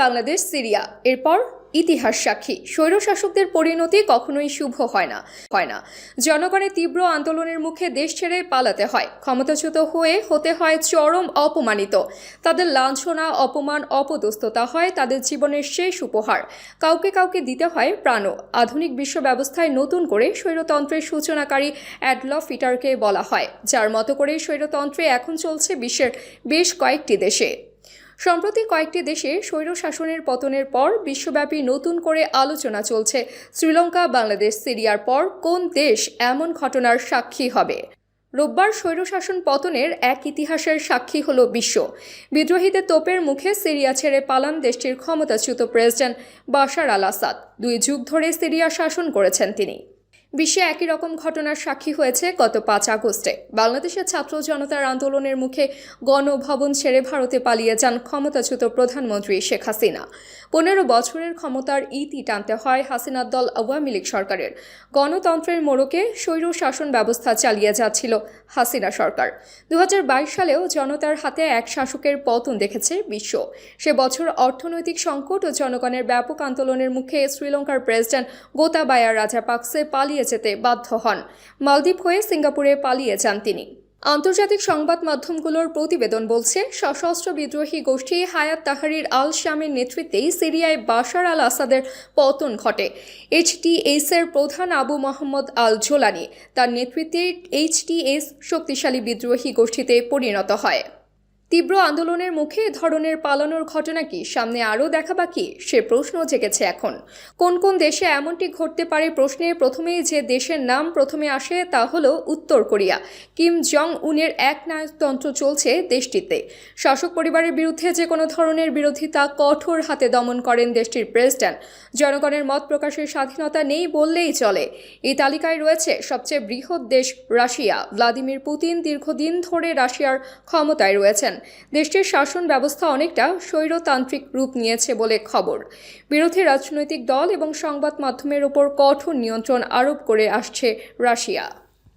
Bangladesh Syria এরপর ইতিহাস সাক্ষী স্বৈরশাসকদের পরিণতি কখনোই শুভ হয় না। জনগণের তীব্র আন্দোলনের মুখে দেশ ছেড়ে পালাতে হয়, ক্ষমতাচ্যুত হতে হয় চরম অপমানিত। তাদের লাঞ্ছনা, অপমান, অপদস্থতা হয় তাদের জীবনের শেষ উপহার। কাউকে দিতে হয় প্রাণও। আধুনিক বিশ্ব ব্যবস্থায় নতুন করে স্বৈরতন্ত্রের সূচনাকারী অ্যাডলফ হিটলারকে বলা হয়, যার মতো করে স্বৈরতন্ত্রে এখন চলছে বিশ্বের বেশ কয়েকটি দেশে। সম্প্রতি কয়েকটি দেশে স্বৈরশাসনের পতনের পর বিশ্বব্যাপী নতুন করে আলোচনা চলছে শ্রীলঙ্কা, বাংলাদেশ, সিরিয়ার পর কোন দেশ এমন ঘটনার সাক্ষী হবে। রোববার স্বৈরশাসন পতনের এক ইতিহাসের সাক্ষী হল বিশ্ব। বিদ্রোহীদের তোপের মুখে সিরিয়া ছেড়ে পালান দেশটির ক্ষমতাচ্যুত প্রেসিডেন্ট বাশার আল আসাদ। 2 যুগ ধরে সিরিয়া শাসন করেছেন তিনি। বিশ্বে একই রকম ঘটনার সাক্ষী হয়েছে গত 5 আগস্টে। বাংলাদেশের ছাত্র জনতার আন্দোলনের মুখে গণভবন ছেড়ে ভারতে পালিয়ে যান ক্ষমতাচ্যুত প্রধানমন্ত্রী শেখ হাসিনা। 15 বছরের ক্ষমতার ইতি টানতে হয় হাসিনার দল আওয়ামী লীগ সরকারের। গণতন্ত্রের মোড়কে স্বৈর শাসন ব্যবস্থা চালিয়ে যাচ্ছিল হাসিনা সরকার। 2022 সালেও জনতার হাতে এক শাসকের পতন দেখেছে বিশ্ব। সে বছর অর্থনৈতিক সংকট ও জনগণের ব্যাপক আন্দোলনের মুখে শ্রীলঙ্কার প্রেসিডেন্ট গোতাবায়া রাজাপাকসে পালিয়ে যেতে বাধ্য হন। মালদ্বীপ হয়ে সিঙ্গাপুরে পালিয়ে যান তিনি। আন্তর্জাতিক সংবাদ মাধ্যমগুলোর প্রতিবেদন বলছে, সশস্ত্র বিদ্রোহী গোষ্ঠী হায়াত তাহরির আল শামের নেতৃত্বেই সিরিয়ায় বাশার আল আসাদের পতন ঘটে। HTS-এর প্রধান আবু মোহাম্মদ আল জোলানি তার নেতৃত্বে HTS শক্তিশালী বিদ্রোহী গোষ্ঠীতে পরিণত হয়। তীব্র আন্দোলনের মুখে ধরনের পালানোর ঘটনা কি সামনে আরও দেখা বাকি, সে প্রশ্ন জেগেছে এখন। কোন দেশে এমনটি ঘটতে পারে প্রশ্নে প্রথমেই যে দেশের নাম প্রথমে আসে তা হলো উত্তর কোরিয়া। কিম জং উনের একনায়কতন্ত্র চলছে দেশটিতে। শাসক পরিবারের বিরুদ্ধে যে কোনো ধরনের বিরোধিতা কঠোর হাতে দমন করেন দেশটির প্রেসিডেন্ট। জনগণের মত প্রকাশের স্বাধীনতা নেই বললেই চলে। এই তালিকায় রয়েছে সবচেয়ে বৃহৎ দেশ রাশিয়া। ভ্লাদিমির পুতিন দীর্ঘদিন ধরে রাশিয়ার ক্ষমতায় রয়েছেন। দেশটির শাসন ব্যবস্থা অনেকটা স্বৈরতান্ত্রিক রূপ নিয়েছে বলে খবর। বিরোধী রাজনৈতিক দল এবং সংবাদ মাধ্যমের ওপর কঠোর নিয়ন্ত্রণ আরোপ করে আসছে রাশিয়া।